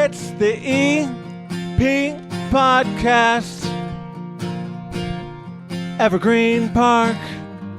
It's the EP Podcast. Evergreen Park.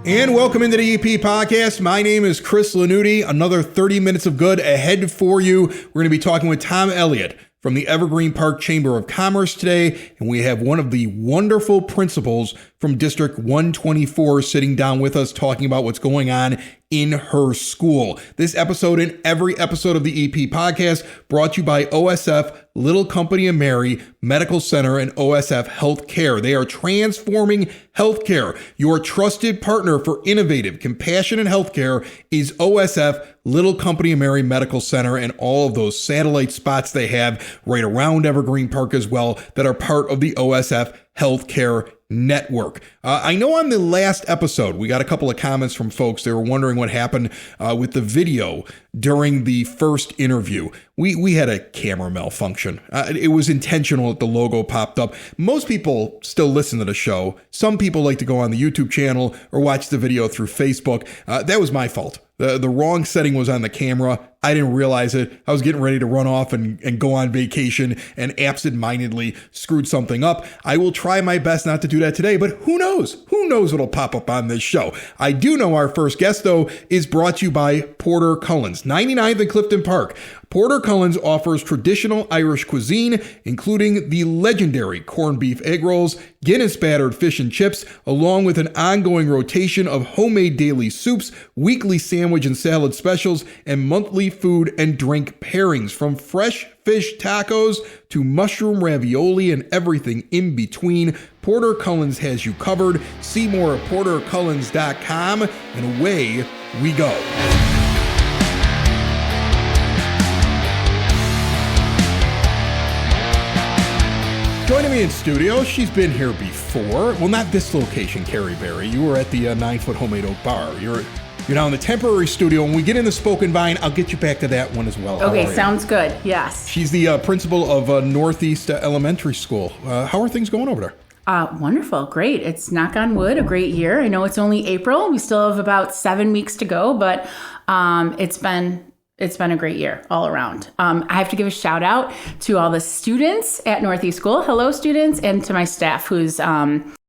And welcome into the EP Podcast. My name is Chris Lanuti. Another 30 minutes of good ahead for you. We're going to be talking with Tom Elliot from the Evergreen Park Chamber of Commerce today. And we have one of the wonderful principals from District 124 sitting down with us talking about what's going on in her school. This episode and every episode of the EP Podcast brought to you by OSF, Little Company of Mary Medical Center, and OSF Healthcare. They are transforming healthcare. Your trusted partner for innovative, compassionate healthcare is OSF, Little Company of Mary Medical Center, and all of those satellite spots they have right around Evergreen Park as well that are part of the OSF Healthcare Network. I know on the last episode, we got a couple of comments from folks. They were wondering what happened with the video during the first interview. We had a camera malfunction. It was intentional that the logo popped up. Most people still listen to the show. Some people like to go on the YouTube channel or watch the video through Facebook. That was my fault. The wrong setting was on the camera. I didn't realize it. I was getting ready to run off and go on vacation and absent-mindedly screwed something up. I will try my best not to do that today, but who knows? Who knows what'll pop up on this show? I do know our first guest, though, is brought to you by Porter Cullen's, 99th and Clifton Park. Porter Cullen's offers traditional Irish cuisine, including the legendary corned beef egg rolls, Guinness battered fish and chips, along with an ongoing rotation of homemade daily soups, weekly sandwich and salad specials, and monthly food and drink pairings. From fresh fish tacos to mushroom ravioli and everything in between, Porter Cullen's has you covered. See more at portercullens.com, and away we go. Joining me in studio, she's been here before. Well, not this location, Carrie Berry. You were at the 9-foot Homemade Oak Bar. You're now in the temporary studio. When we get into Spoken Vine, I'll get you back to that one as well. Okay, sounds good. Yes. She's the principal of Northeast Elementary School. How are things going over there? Wonderful. Great. It's, knock on wood, a great year. I know it's only April. We still have about 7 weeks to go, but it's been a great year all around. I have to give a shout out to all the students at Northeast School. Hello, students, and to my staff, who's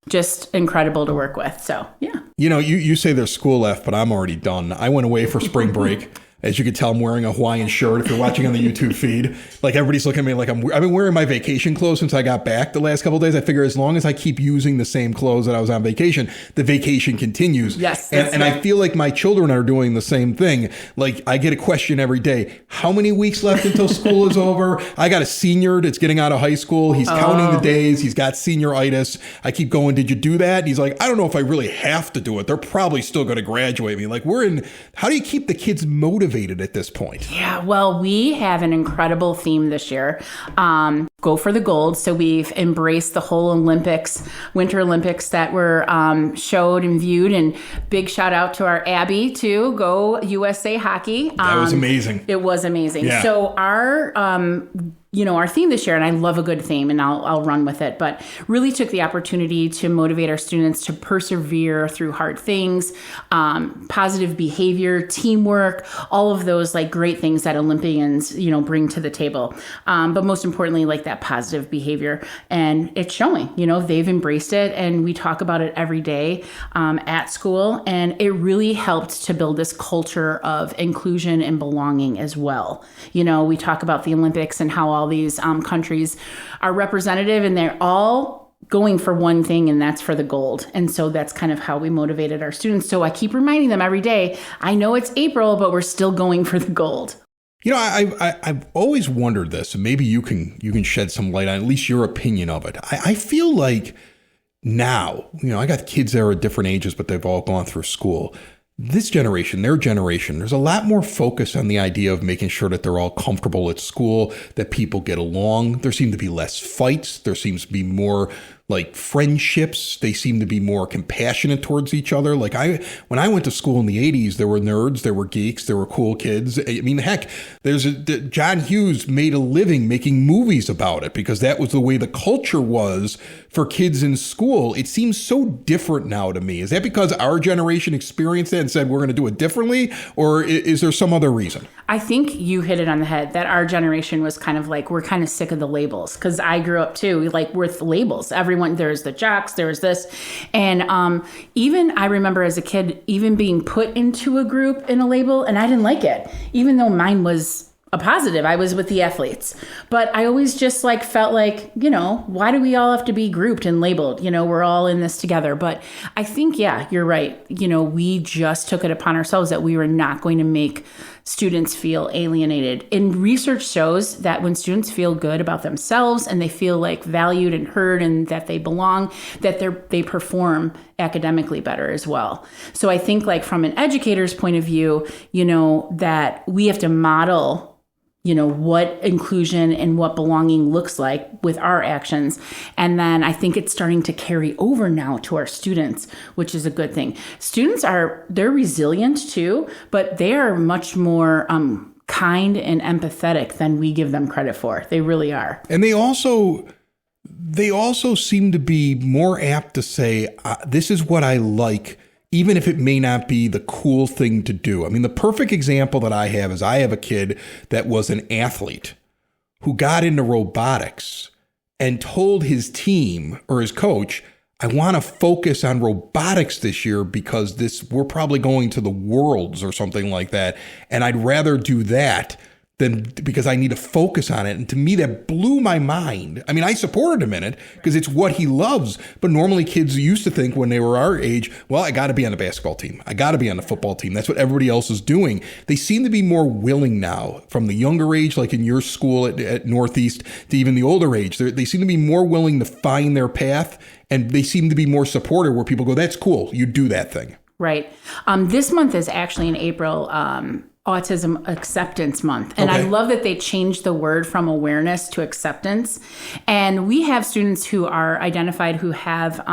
just incredible to work with. So, yeah. You know, you say there's school left, but I'm already done. I went away for spring break. As you can tell, I'm wearing a Hawaiian shirt. If you're watching on the YouTube feed, like everybody's looking at me like I've been wearing my vacation clothes since I got back the last couple of days. I figure as long as I keep using the same clothes that I was on vacation, the vacation continues. Yes. And I feel like my children are doing the same thing. Like I get a question every day. How many weeks left until school is over? I got a senior that's getting out of high school. He's counting the days. He's got senioritis. I keep going, did you do that? And he's like, I don't know if I really have to do it. They're probably still going to graduate me. Like how do you keep the kids motivated at this point? Yeah, well, we have an incredible theme this year. Go for the gold. So we've embraced the whole Winter Olympics that were showed and viewed. And big shout out to our Abby too. Go USA Hockey. That was amazing. It was amazing. Yeah. So our theme this year, and I love a good theme and I'll run with it, but really took the opportunity to motivate our students to persevere through hard things, positive behavior, teamwork, all of those like great things that Olympians, bring to the table. But most importantly, like that positive behavior, and it's showing, they've embraced it, and we talk about it every day at school. And it really helped to build this culture of inclusion and belonging as well. We talk about the Olympics and how all these countries are representative, and they're all going for one thing, and that's for the gold. And so that's kind of how we motivated our students. So I keep reminding them every day, I know it's April, but we're still going for the gold. I've always wondered this, and maybe you can shed some light on at least your opinion of it. I feel like now, I got kids that are at different ages, but they've all gone through school. This generation, their generation, there's a lot more focus on the idea of making sure that they're all comfortable at school, that people get along. There seem to be less fights. There seems to be more like friendships. They seem to be more compassionate towards each other. Like when I went to school in the 80s, there were nerds, there were geeks, there were cool kids. I mean, heck, John Hughes made a living making movies about it because that was the way the culture was for kids in school. It seems so different now to me. Is that because our generation experienced it and said we're going to do it differently, or is there some other reason? I think you hit it on the head that our generation was kind of like, we're kind of sick of the labels, because I grew up too, like with labels. Everyone, there's the jocks, there's this. And even I remember as a kid, even being put into a group in a label, and I didn't like it, even though mine was a positive. I was with the athletes, but I always just like felt like, why do we all have to be grouped and labeled? We're all in this together. But I think, yeah, you're right. We just took it upon ourselves that we were not going to make students feel alienated. And research shows that when students feel good about themselves and they feel like valued and heard and that they belong, that they perform academically better as well. So I think like from an educator's point of view, that we have to model what inclusion and what belonging looks like with our actions. And then I think it's starting to carry over now to our students, which is a good thing. Students they're resilient too, but they are much more kind and empathetic than we give them credit for. They really are. And they also seem to be more apt to say, this is what I like, even if it may not be the cool thing to do. I mean, the perfect example that I have is I have a kid that was an athlete who got into robotics and told his team or his coach, I want to focus on robotics this year because we're probably going to the Worlds or something like that. And I'd rather do that than because I need to focus on it. And to me, that blew my mind. I mean, I supported him in it because it's what he loves. But normally kids used to think when they were our age, well, I got to be on the basketball team. I got to be on the football team. That's what everybody else is doing. They seem to be more willing now from the younger age, like in your school at Northeast, to even the older age. They seem to be more willing to find their path, and they seem to be more supportive where people go, that's cool. You do that thing. Right. This month is actually in April, Autism Acceptance Month. And okay. I love that they changed the word from awareness to acceptance. And we have students who are identified who have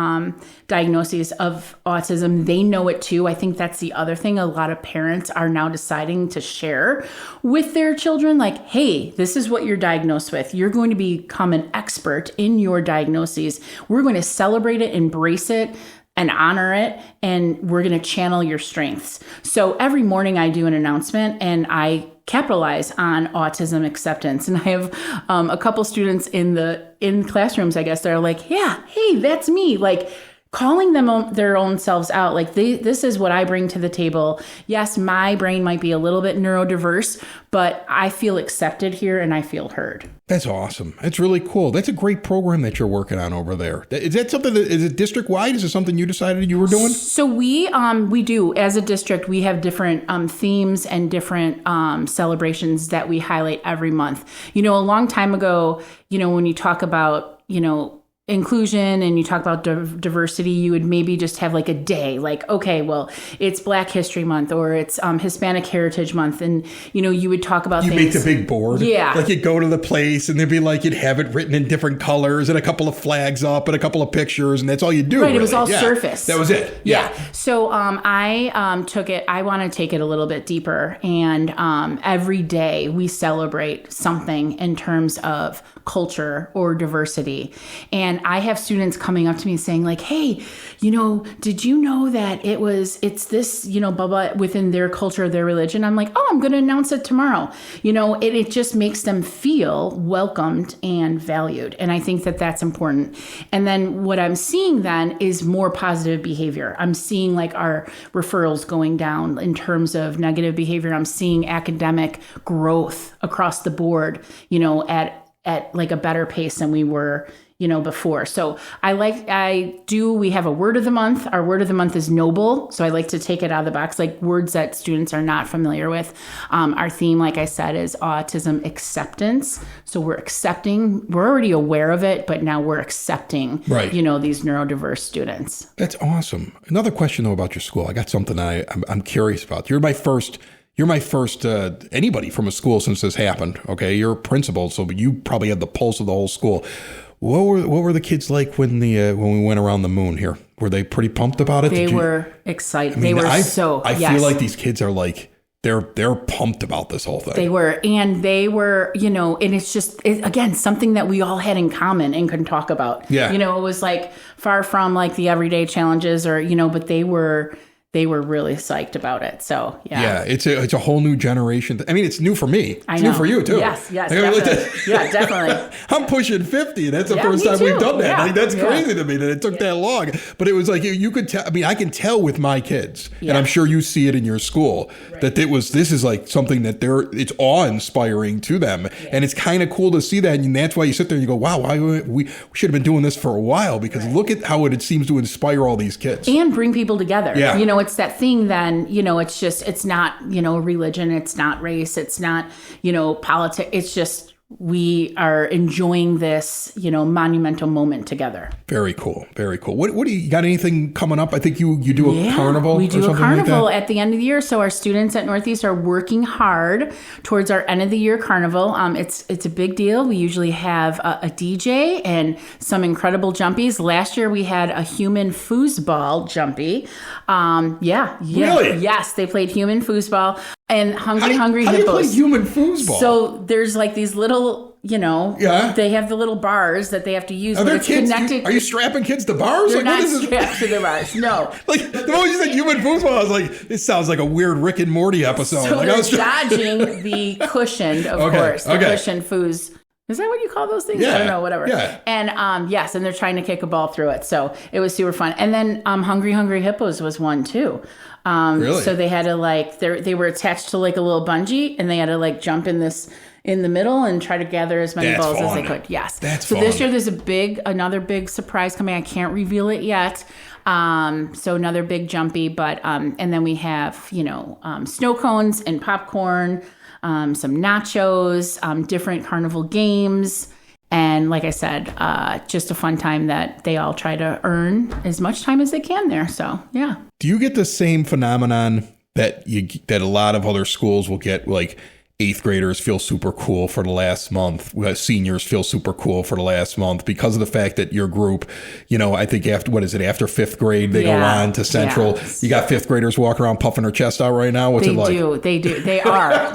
diagnoses of autism. They know it too. I think that's the other thing. A lot of parents are now deciding to share with their children, like, hey, this is what you're diagnosed with. You're going to become an expert in your diagnoses. We're going to celebrate it, embrace it, and honor it, and we're going to channel your strengths. So every morning I do an announcement and I capitalize on autism acceptance. And I have a couple students in classrooms, I guess, that are like, yeah, hey, that's me. Like calling them their own selves out. Like this is what I bring to the table. Yes, my brain might be a little bit neurodiverse, but I feel accepted here and I feel heard. That's awesome. That's really cool. That's a great program that you're working on over there. Is that something is it district wide? Is it something you decided you were doing? So we do, as a district, we have different themes and different celebrations that we highlight every month. A long time ago, when you talk about, inclusion and you talk about diversity, you would maybe just have like a day, like, okay, well, it's Black History Month or it's Hispanic Heritage Month. And, you would talk about things. You make the big board. Yeah. Like you'd go to the place and the'd be like, you'd have it written in different colors and a couple of flags up and a couple of pictures. And that's all you do. Right. Really. It was all surface. That was it. Yeah. So I took it, I want to take it a little bit deeper. And every day we celebrate something in terms of culture or diversity. And I have students coming up to me saying like, hey, did you know that it's this, blah, blah, within their culture, their religion? I'm like, oh, I'm going to announce it tomorrow. It just makes them feel welcomed and valued. And I think that that's important. And then what I'm seeing then is more positive behavior. I'm seeing like our referrals going down in terms of negative behavior. I'm seeing academic growth across the board, at like a better pace than we were, before. So we have a word of the month. Our word of the month is noble. So I like to take it out of the box, like words that students are not familiar with. Our theme, like I said, is autism acceptance. So we're already aware of it, but now we're accepting, right. These neurodiverse students. That's awesome. Another question though about your school. I got something I'm curious about. You're my first anybody from a school since this happened. Okay. You're a principal, so you probably have the pulse of the whole school. What were the kids like when we went around the moon here? Were they pretty pumped about it? They were excited. I feel like these kids are like, they're pumped about this whole thing. They were, and it's just, again, something that we all had in common and could talk about. Yeah. It was like far from like the everyday challenges or, but they were really psyched about it. So, yeah. Yeah, it's a whole new generation. I mean, it's new for me. It's new for you, too. Yes, definitely. Yeah, definitely. I'm pushing 50. That's the first time we've done that. Yeah. Like, that's crazy to me that it took that long. But it was like, you could tell. I mean, I can tell with my kids, and I'm sure you see it in your school, that this is like something that it's awe-inspiring to them. Yeah. And it's kind of cool to see that. And that's why you sit there and you go, wow, we should have been doing this for a while, because look at how it seems to inspire all these kids. And bring people together. Yeah. It's that thing then, it's not, religion, it's not race, it's not, politics. It's just, we are enjoying this, monumental moment together. Very cool. Very cool. What do you got anything coming up? I think you do a carnival. We do a carnival like at the end of the year. So our students at Northeast are working hard towards our end of the year carnival. It's a big deal. We usually have a DJ and some incredible jumpies. Last year we had a human foosball jumpy. Really? Yes, they played human foosball. And Hungry How Hippos. do you play human foosball? So there's like these little, they have the little bars that they have to use. Are there it's kids? Connected. Are you strapping kids to bars? They're like, not strapped to the bars. No. Like the moment you said human foosball, I was like, this sounds like a weird Rick and Morty episode. So like, they're dodging the cushioned, of course, the cushioned foos. Is that what you call those things? Yeah. I don't know, whatever. Yeah. And yes, and they're trying to kick a ball through it. So it was super fun. And then Hungry Hippos was one too. Really? So they had to they were attached to like a little bungee, and they had to jump in the middle and try to gather as many balls as they could. Yes. That's so fun. This year there's another big surprise coming. I can't reveal it yet. So another big jumpy, but and then we have snow cones and popcorn, some nachos, different carnival games. And like I said, just a fun time that they all try to earn as much time as they can there. So, yeah. Do you get the same phenomenon that a lot of other schools will get, like 8th graders feel super cool for the last month, seniors feel super cool for the last month because of the fact that your group, I think after 5th grade, they go on to Central. Yes. You got 5th graders walking around puffing their chest out right now. What's it like? They do. They are.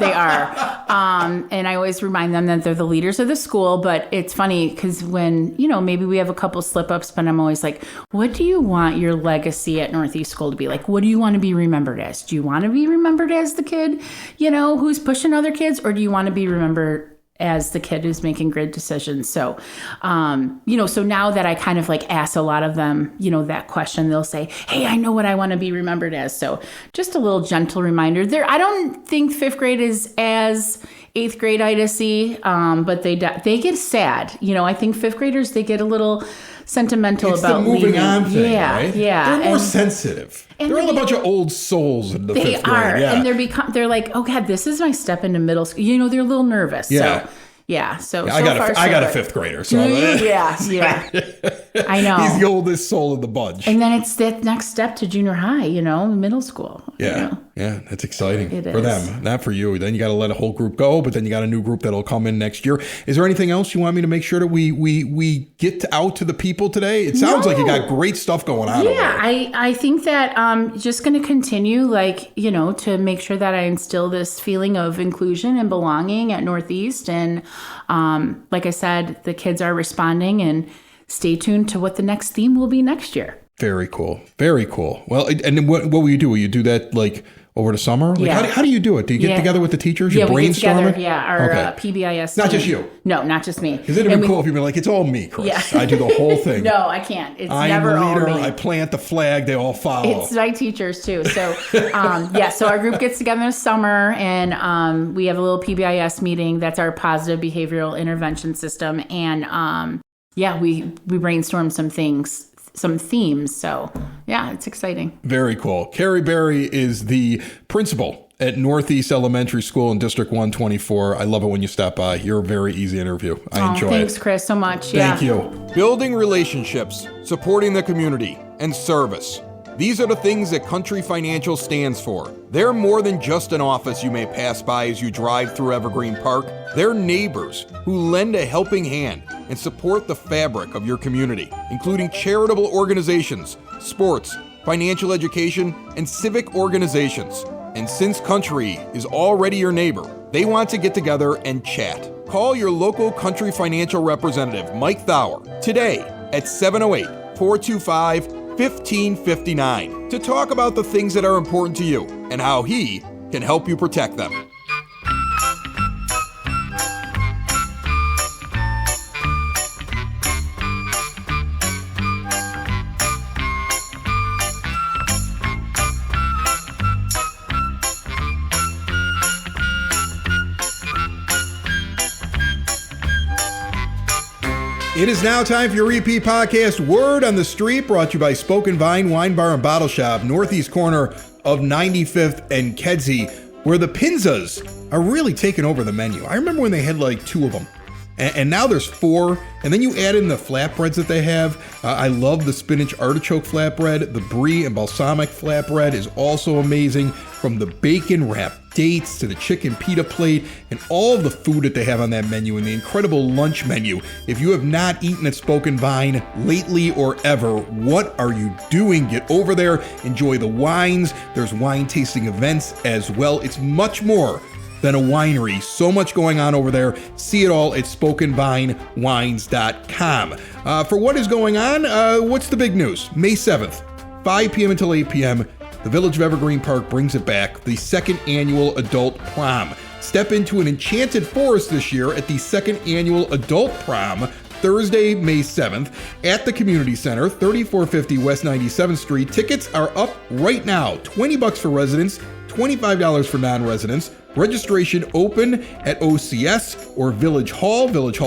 And I always remind them that they're the leaders of the school, but it's funny because when, maybe we have a couple slip ups, but I'm always like, what do you want your legacy at Northeast School to be like? What do you want to be remembered as? Do you want to be remembered as the kid, who's pushing other kids, or do you want to be remembered as the kid who's making good decisions? So, so now that I kind of ask a lot of them, that question, they'll say, hey, I know what I want to be remembered as. So just a little gentle reminder there. I don't think 5th grade is as 8th grade-itis-y, but they get sad. I think 5th graders, they get a little sentimental about the moving on thing, right? Yeah. They're more sensitive. They're all a bunch of old souls in the 5th grade. They are, yeah. and they're like, oh God, this is my step into middle school. They're a little nervous. Yeah. So I got a 5th grader. So yeah. I know. He's the oldest soul in the bunch. And then it's that next step to junior high, middle school. Yeah. Yeah, that's exciting for is. them, not for you. Then you got to let a whole group go, but then you got a new group that'll come in next year. Is there anything else you want me to make sure that we get out to the people today? It sounds like you got great stuff going on. Yeah, I think that just going to continue, to make sure that I instill this feeling of inclusion and belonging at Northeast. And like I said, the kids are responding, and stay tuned to what the next theme will be next year. Very cool. Very cool. Well, and then what will you do? Will you do that over the summer? How do you do it? Do you get together with the teachers? You brainstorm it? Yeah, our PBIS team. Not just you? No, not just me. Because it'd be cool if you'd be like, it's all me, Chris. Yeah. I do the whole thing. No, I can't. It's never all me. I'm the leader. I plant the flag. They all follow. It's my teachers, too. So, so our group gets together in the summer, and we have a little PBIS meeting. That's our positive behavioral intervention system. And, we brainstorm some things. Some themes. So, it's exciting. Very cool. Carrie Berry is the principal at Northeast Elementary School in District 124. I love it when you stop by. You're a very easy interview. I enjoy it. Thanks, Chris, so much. Thank you. Building relationships, supporting the community, and service. These are the things that Country Financial stands for. They're more than just an office you may pass by as you drive through Evergreen Park. They're neighbors who lend a helping hand and support the fabric of your community, including charitable organizations, sports, financial education, and civic organizations. And since Country is already your neighbor, they want to get together and chat. Call your local Country Financial representative, Mike Thauer, today at 708-425-1559 to talk about the things that are important to you and how he can help you protect them. It is now time for your repeat podcast, Word on the Street, brought to you by Spoken Vine Wine Bar and Bottle Shop, northeast corner of 95th and Kedzie, where the Pinzas are really taking over the menu. I remember when they had like 2 of them, and now there's 4, and then you add in the flatbreads that they have. I love the spinach artichoke flatbread. The brie and balsamic flatbread is also amazing, from the bacon wrapped dates to the chicken pita plate and all of the food that they have on that menu and the incredible lunch menu. If you have not eaten at Spoken Vine lately or ever, what are you doing? Get over there, enjoy the wines. There's wine tasting events as well. It's much more than a winery. So much going on over there. See it all at SpokenVineWines.com. For what is going on, what's the big news? May 7th, 5 p.m. until 8 p.m., the Village of Evergreen Park brings it back, the 2nd annual Adult Prom. Step into an enchanted forest this year at the 2nd annual Adult Prom, Thursday, May 7th, at the Community Center, 3450 West 97th Street. Tickets are up right now, $20 for residents, $25 for non-residents. Registration open at OCS or Village Hall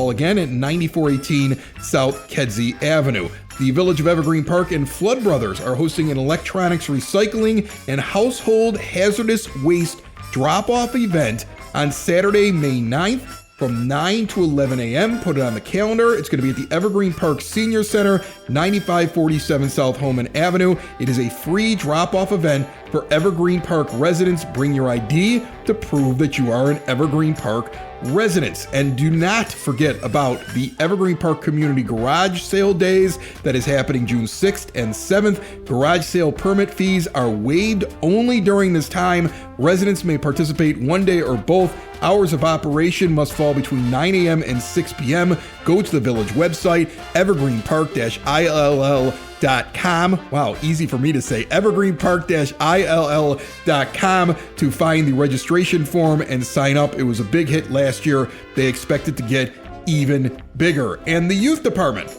again at 9418 South Kedzie Avenue. The Village of Evergreen Park and Flood Brothers are hosting an electronics recycling and household hazardous waste drop-off event on Saturday, May 9th from 9 to 11 a.m. Put it on the calendar. It's going to be at the Evergreen Park Senior Center, 9547 South Holman Avenue. It is a free drop-off event for Evergreen Park residents. Bring your ID to prove that you are an Evergreen Park resident. And do not forget about the Evergreen Park Community Garage Sale Days that is happening June 6th and 7th. Garage sale permit fees are waived only during this time. Residents may participate one day or both. Hours of operation must fall between 9 a.m. and 6 p.m. Go to the Village website, evergreenpark-ill.com. Wow, easy for me to say. evergreenpark-ill.com to find the registration form and sign up. It was a big hit last year. They expect it to get even bigger. And the youth department,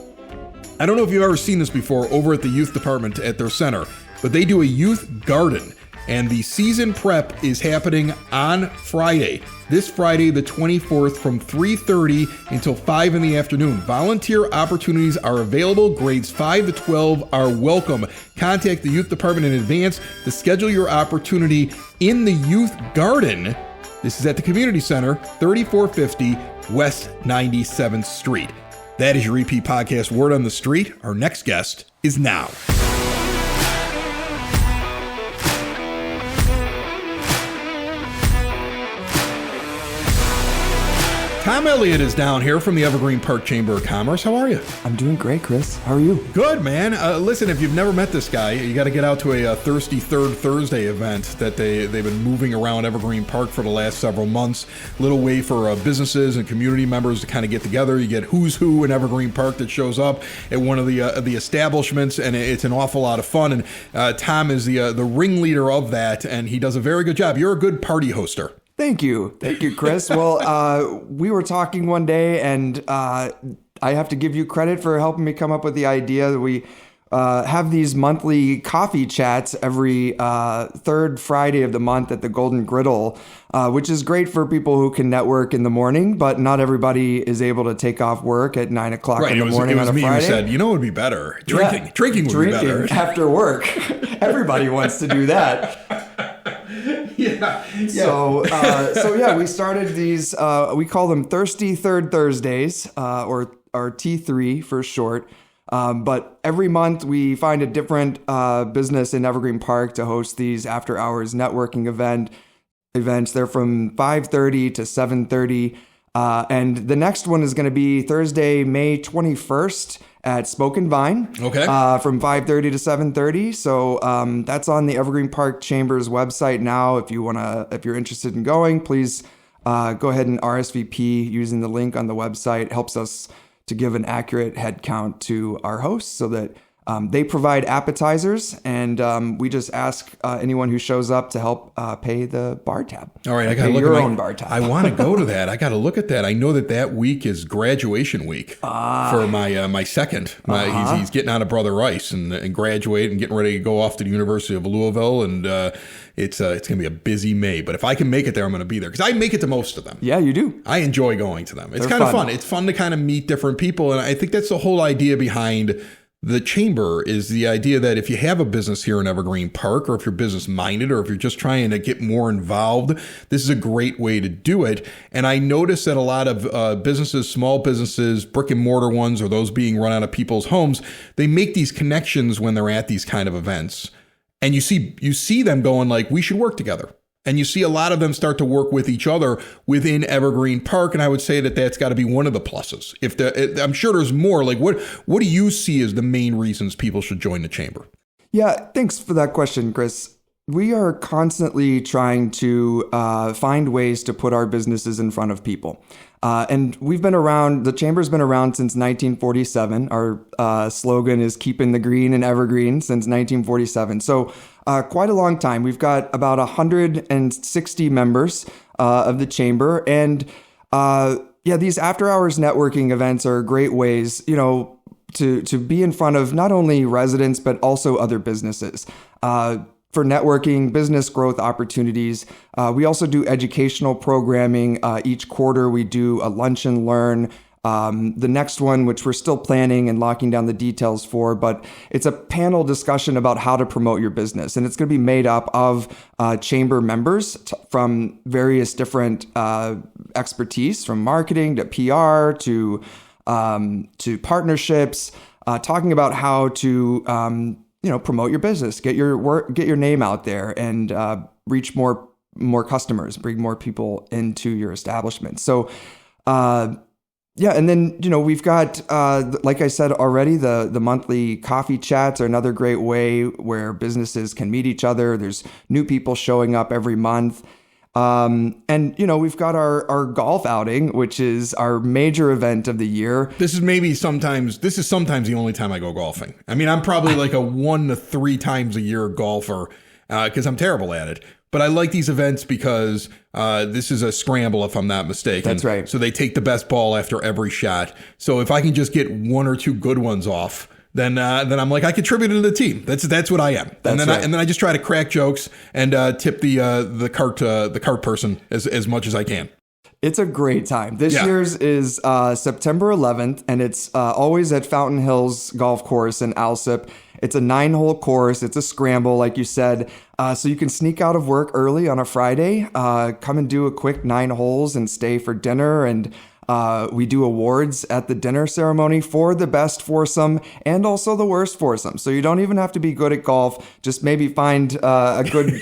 I don't know if you've ever seen this before over at the youth department at their center, but they do a youth garden. And the season prep is happening on Friday. This Friday, the 24th, from 3:30 until 5 in the afternoon. Volunteer opportunities are available. Grades 5 to 12 are welcome. Contact the youth department in advance to schedule your opportunity in the youth garden. This is at the Community Center, 3450 West 97th Street. That is your repeat podcast, Word on the Street. Our next guest is now. Tom Elliot is down here from the Evergreen Park Chamber of Commerce. How are you? I'm doing great, Chris. How are you? Good, man. Listen, if you've never met this guy, you got to get out to a Thirsty Third Thursday event that they've been moving around Evergreen Park for the last several months. Little way for businesses and community members to kind of get together. You get who's who in Evergreen Park that shows up at one of the establishments, and it's an awful lot of fun. And Tom is the ringleader of that, and he does a very good job. You're a good party hoster. Thank you, Chris. Well, we were talking one day, and I have to give you credit for helping me come up with the idea that we have these monthly coffee chats every third Friday of the month at the Golden Griddle, which is great for people who can network in the morning, but not everybody is able to take off work at 9 o'clock in the morning on a Friday. It was me who said, you know what would be better? Drinking would be better. After work. Everybody wants to do that. Yeah. So we started these, we call them Thirsty Third Thursdays, or T3 for short. But every month we find a different business in Evergreen Park to host these after hours networking events. They're from 5:30 to 7:30. And the next one is going to be Thursday, May 21st at Spoken Vine. Okay. From 5:30 to 7:30. So that's on the Evergreen Park Chamber's website now. If you're interested in going, please go ahead and RSVP using the link on the website. It helps us to give an accurate head count to our hosts so that they provide appetizers, and we just ask anyone who shows up to help pay the bar tab. All right, I got to look your at own bar tab. I want to go to that. I got to look at that. I know that week is graduation week for my second. He's getting out of Brother Rice and graduate and getting ready to go off to the University of Louisville, and it's going to be a busy May. But if I can make it there, I'm going to be there because I make it to most of them. Yeah, you do. I enjoy going to them. It's kind of fun. It's fun to kind of meet different people, and I think that's the whole idea behind the chamber is the idea that if you have a business here in Evergreen Park, or if you're business minded, or if you're just trying to get more involved, this is a great way to do it. And I notice that a lot of businesses, small businesses, brick and mortar ones, or those being run out of people's homes, they make these connections when they're at these kind of events. And you see them going like, we should work together. And you see a lot of them start to work with each other within Evergreen Park. And I would say that that's got to be one of the pluses. I'm sure there's more. Like, what do you see as the main reasons people should join the chamber? Yeah, thanks for that question, Chris. We are constantly trying to find ways to put our businesses in front of people. And we've been around, the chamber's been around since 1947. Our slogan is keeping the green in Evergreen since 1947. So quite a long time. We've got about 160 members of the chamber. And these after hours networking events are great ways, to be in front of not only residents, but also other businesses. For networking, business growth opportunities. We also do educational programming. Each quarter, we do a lunch and learn. The next one, which we're still planning and locking down the details for, but it's a panel discussion about how to promote your business. And it's going to be made up of chamber members from various different expertise, from marketing to PR to partnerships, talking about how to promote your business, get your name out there, and reach more customers, bring more people into your establishment. So, and then we've got, like I said already, the monthly coffee chats are another great way where businesses can meet each other. There's new people showing up every month. And we've got our golf outing, which is our major event of the year. This is sometimes the only time I go golfing. I mean, I'm probably like a 1 to 3 times a year golfer, because I'm terrible at it. But I like these events because this is a scramble, if I'm not mistaken. That's right. So they take the best ball after every shot. So if I can just get 1 or 2 good ones off, then I'm like, I contributed to the team. That's what I am. And then I just try to crack jokes and tip the cart person as much as I can. It's a great time. This year's is September 11th, and it's always at Fountain Hills Golf Course in Alsip. It's a 9-hole course. It's a scramble, like you said. So you can sneak out of work early on a Friday, come and do a quick 9 holes and stay for dinner. And we do awards at the dinner ceremony for the best foursome and also the worst foursome. So you don't even have to be good at golf. Just maybe find a good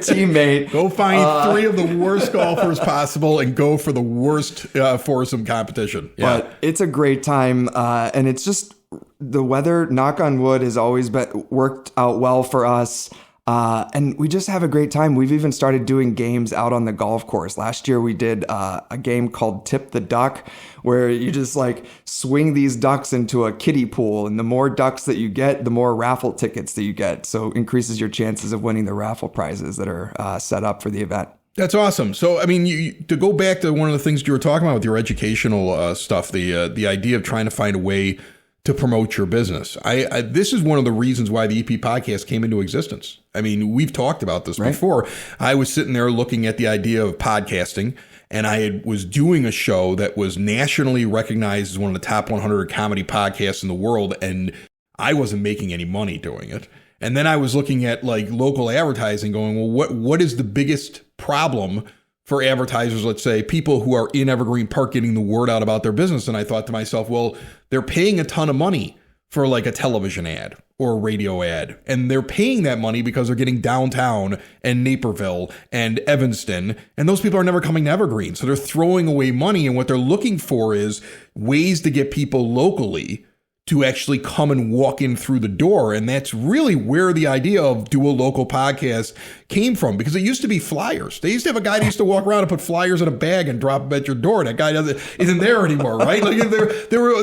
teammate. Go find 3 of the worst golfers possible and go for the worst foursome competition. Yeah. But it's a great time. And it's just the weather, knock on wood, has always worked out well for us. And we just have a great time. We've even started doing games out on the golf course. Last year we did a game called Tip the Duck, where you just like swing these ducks into a kiddie pool. And the more ducks that you get, the more raffle tickets that you get. So increases your chances of winning the raffle prizes that are set up for the event. That's awesome. So, I mean, to go back to one of the things you were talking about with your educational stuff, the idea of trying to find a way to promote your business. This is one of the reasons why the EP podcast came into existence. I mean, we've talked about this before. I was sitting there looking at the idea of podcasting, and I was doing a show that was nationally recognized as one of the top 100 comedy podcasts in the world, and I wasn't making any money doing it. And then I was looking at like local advertising going, well, what is the biggest problem for advertisers, let's say, people who are in Evergreen Park getting the word out about their business? And I thought to myself, well, they're paying a ton of money for like a television ad or a radio ad. And they're paying that money because they're getting downtown and Naperville and Evanston. And those people are never coming to Evergreen. So they're throwing away money. And what they're looking for is ways to get people locally to actually come and walk in through the door. And that's really where the idea of do a local podcast came from, because it used to be flyers. They used to have a guy that used to walk around and put flyers in a bag and drop them at your door. That guy isn't there anymore, right? Like there were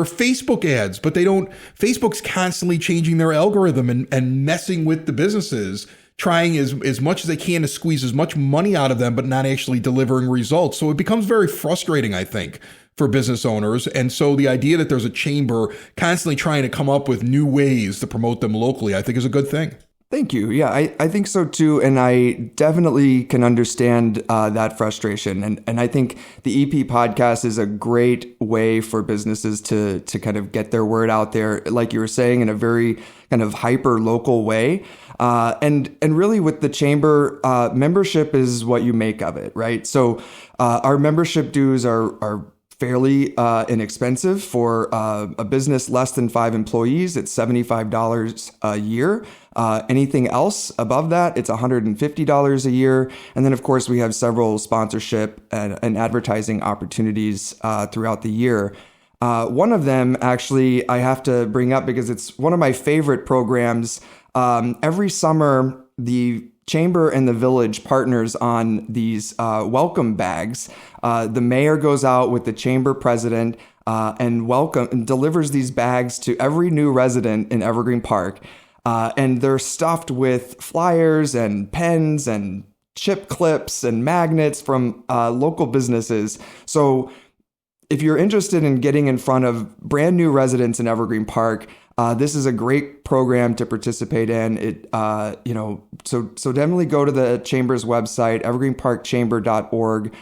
Facebook ads, but Facebook's constantly changing their algorithm and messing with the businesses, trying as much as they can to squeeze as much money out of them, but not actually delivering results. So it becomes very frustrating, I think, for business owners. And so the idea that there's a chamber constantly trying to come up with new ways to promote them locally, I think is a good thing. Thank you. Yeah, I think so too. And I definitely can understand that frustration. And I think the EP podcast is a great way for businesses to kind of get their word out there, like you were saying, in a very kind of hyper local way. And really with the chamber, membership is what you make of it, right? So our membership dues are fairly inexpensive for a business less than 5 employees. It's $75 a year. Anything else above that, it's $150 a year. And then, of course, we have several sponsorship and advertising opportunities throughout the year. One of them, actually, I have to bring up because it's one of my favorite programs. Every summer, the Chamber and the Village partners on these welcome bags. The mayor goes out with the chamber president and delivers these bags to every new resident in Evergreen Park. And they're stuffed with flyers and pens and chip clips and magnets from local businesses. So if you're interested in getting in front of brand new residents in Evergreen Park, this is a great program to participate in. So definitely go to the Chamber's website, evergreenparkchamber.org.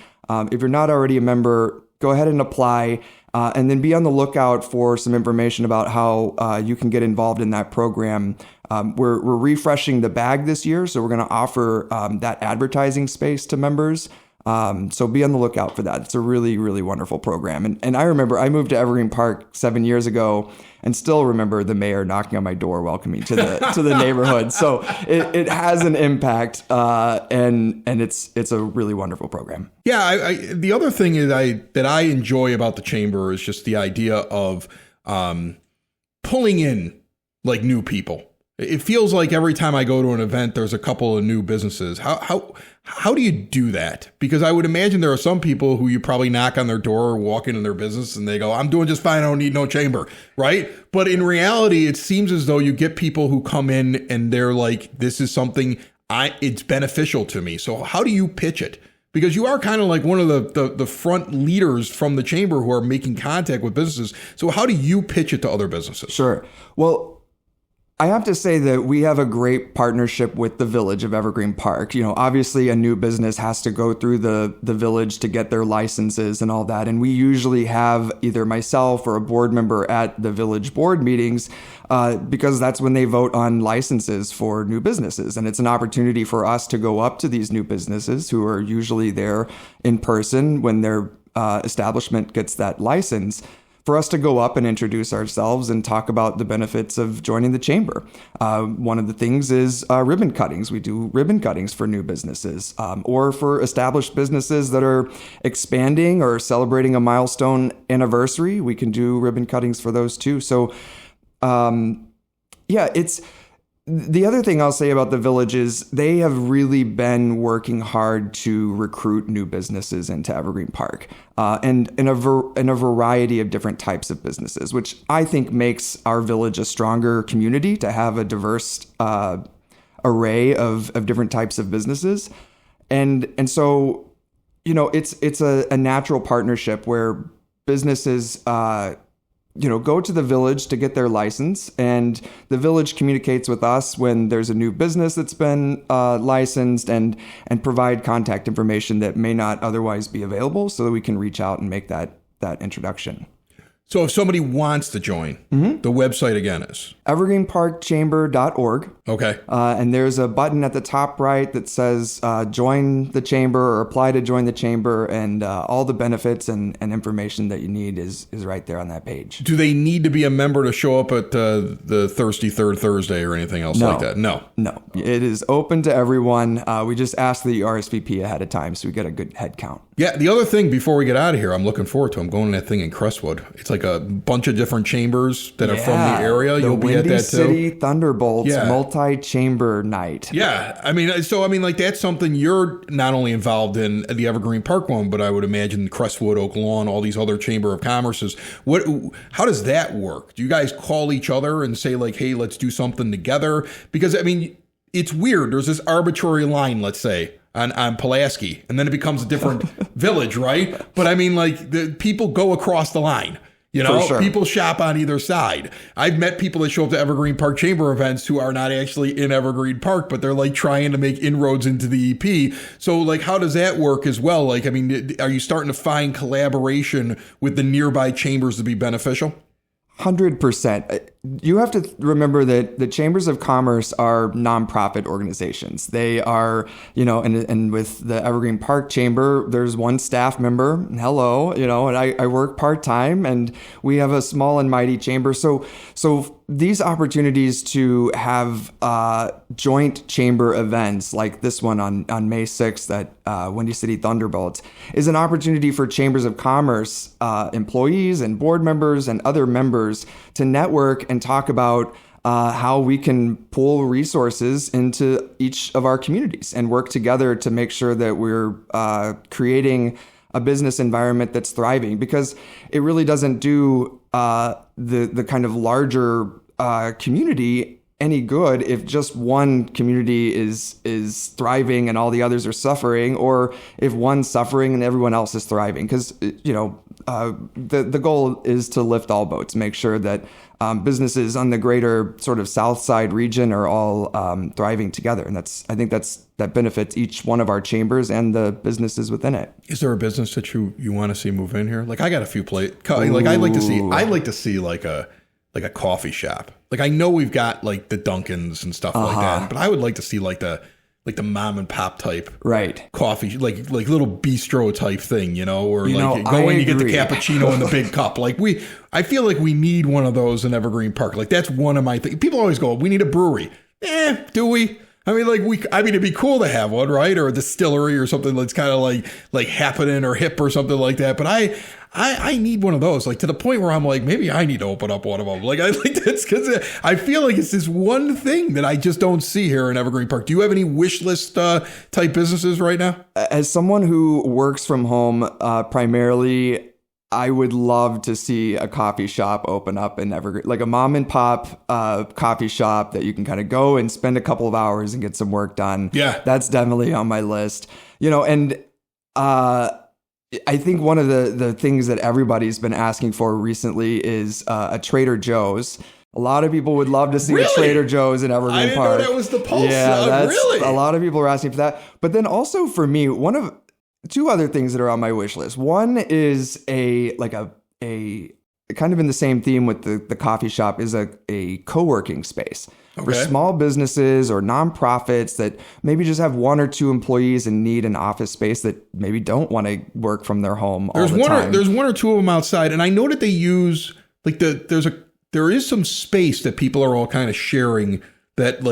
If you're not already a member, go ahead and apply, and then be on the lookout for some information about how you can get involved in that program. We're refreshing the bag this year, so we're going to offer that advertising space to members. So be on the lookout for that. It's a really, really wonderful program. And I remember I moved to Evergreen Park 7 years ago and still remember the mayor knocking on my door, welcoming to the neighborhood. So it has an impact, and it's a really wonderful program. Yeah. The other thing is that I enjoy about the chamber is just the idea of pulling in like new people. It feels like every time I go to an event, there's a couple of new businesses. How do you do that? Because I would imagine there are some people who you probably knock on their door or walk into their business and they go, I'm doing just fine. I don't need no chamber. Right. But in reality, it seems as though you get people who come in and they're like, this is something it's beneficial to me. So how do you pitch it? Because you are kind of like one of the front leaders from the chamber who are making contact with businesses. So how do you pitch it to other businesses? Sure. Well, I have to say that we have a great partnership with the Village of Evergreen Park. Obviously a new business has to go through the village to get their licenses and all that. And we usually have either myself or a board member at the village board meetings because that's when they vote on licenses for new businesses. And it's an opportunity for us to go up to these new businesses who are usually there in person when their establishment gets that license, for us to go up and introduce ourselves and talk about the benefits of joining the chamber. One of the things is ribbon cuttings. We do ribbon cuttings for new businesses or for established businesses that are expanding or celebrating a milestone anniversary. We can do ribbon cuttings for those too. So it's the other thing I'll say about the Village is they have really been working hard to recruit new businesses into Evergreen Park, and in a variety of different types of businesses, which I think makes our Village a stronger community to have a diverse array of different types of businesses, and so it's a natural partnership where businesses go to the Village to get their license, and the Village communicates with us when there's a new business that's been licensed and provide contact information that may not otherwise be available so that we can reach out and make that introduction. So if somebody wants to join, the website again is? evergreenparkchamber.org. Okay. And there's a button at the top right that says join the chamber or apply to join the chamber. And all the benefits and information that you need is right there on that page. Do they need to be a member to show up at the Thirsty Third Thursday or anything else like that? No. It is open to everyone. We just ask that you RSVP ahead of time so we get a good head count. Yeah, the other thing before we get out of here, I'm looking forward to. I'm going to that thing in Crestwood. It's like a bunch of different chambers that are from the area. You'll be at that too. Windy City Thunderbolts multi-chamber night. Yeah, I mean, like that's something you're not only involved in the Evergreen Park one, but I would imagine Crestwood, Oak Lawn, all these other Chamber of Commerces. How does that work? Do you guys call each other and say like, hey, let's do something together? Because I mean, it's weird. There's this arbitrary line, let's say, on Pulaski, and then it becomes a different village, right? But I mean, like, the people go across the line. You know, For sure. People shop on either side. I've met people that show up to Evergreen Park Chamber events who are not actually in Evergreen Park, but they're like trying to make inroads into the EP. So like, how does that work as well? Like, I mean, are you starting to find collaboration with the nearby chambers to be beneficial? 100%. You have to remember that the chambers of commerce are nonprofit organizations. They are, and with the Evergreen Park Chamber, there's one staff member. Hello, and I work part-time, and we have a small and mighty chamber. So these opportunities to have joint chamber events like this one on May 6th at Windy City Thunderbolts is an opportunity for chambers of commerce employees and board members and other members to network and talk about how we can pull resources into each of our communities and work together to make sure that we're creating a business environment that's thriving, because it really doesn't do the kind of larger community any good if just one community is thriving and all the others are suffering, or if one's suffering and everyone else is thriving. Because the goal is to lift all boats, make sure that businesses on the greater sort of South Side region are all thriving together, and I think that benefits each one of our chambers and the businesses within it. Is there a business that you want to see move in here? Like, I got a few like I'd like to see like a coffee shop. Like, I know we've got like the Dunkins and stuff like that, but I would like to see like the mom and pop type coffee, like little bistro type thing, or like go in, you get the cappuccino in the big cup. Like I feel like we need one of those in Evergreen Park. Like, that's one of my things. People always go, we need a brewery. Do we? I mean, it'd be cool to have one, right? Or a distillery or something that's kind of like happening or hip or something like that. But I need one of those, like, to the point where I'm like, maybe I need to open up one of them. Like, that's because I feel like it's this one thing that I just don't see here in Evergreen Park. Do you have any wish list type businesses right now? As someone who works from home primarily, I would love to see a coffee shop open up in Evergreen, like a mom and pop coffee shop that you can kind of go and spend a couple of hours and get some work done. Yeah. That's definitely on my list, and I think one of the things that everybody's been asking for recently is a Trader Joe's. A lot of people would love to see a Trader Joe's in Evergreen Park. I didn't know that was the pulse. Yeah, really? A lot of people are asking for that. But then also for me, one of two other things that are on my wish list. One is a kind of in the same theme with the coffee shop is a co-working space for small businesses or nonprofits that maybe just have one or two employees and need an office space that maybe don't want to work from their home all the time. There's one or two of them outside, and I know that they use like there is some space that people are all kind of sharing. That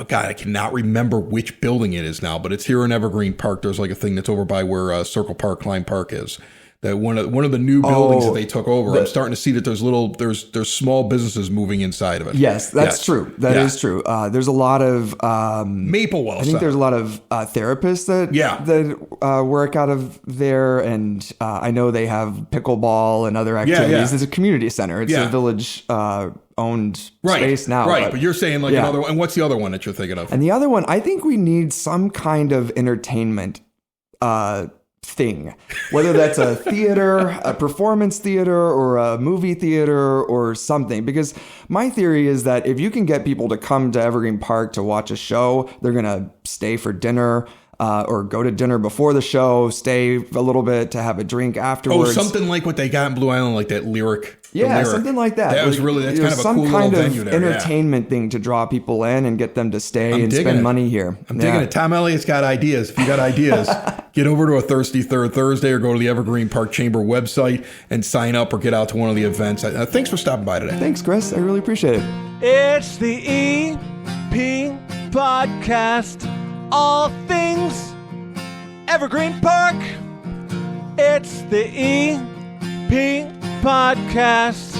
I cannot remember which building it is now, but it's here in Evergreen Park. There's like a thing that's over by where Circle Park, Klein Park is. That one of the new buildings that they took over. I'm starting to see that there's small businesses moving inside of it. Yes, that's true. That is true. There's a lot of Maplewell. I think there's a lot of therapists that work out of there, and I know they have pickleball and other activities. It's a community center. It's a village owned space now. Right, but you're saying like another one. And what's the other one that you're thinking of? And the other one, I think we need some kind of entertainment thing, whether that's a theater, a performance theater, or a movie theater or something. Because my theory is that if you can get people to come to Evergreen Park to watch a show, they're going to stay for dinner. or go to dinner before the show, stay a little bit to have a drink Oh, afterwards. something like what they got in Blue Island, like that lyric. Yeah, something like that. That was really, that's kind of a cool little venue there. Entertainment thing to draw people in and get them to stay and spend money here. I'm digging it. Tom Elliott's got ideas. If you got ideas, get over to a Thirsty Third Thursday or go to the Evergreen Park Chamber website and sign up or get out to one of the events. Thanks for stopping by today. Thanks, Chris. I really appreciate it. It's the EP Podcast. All things Evergreen Park. It's the EP Podcast.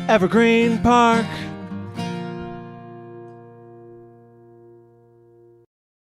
Evergreen Park.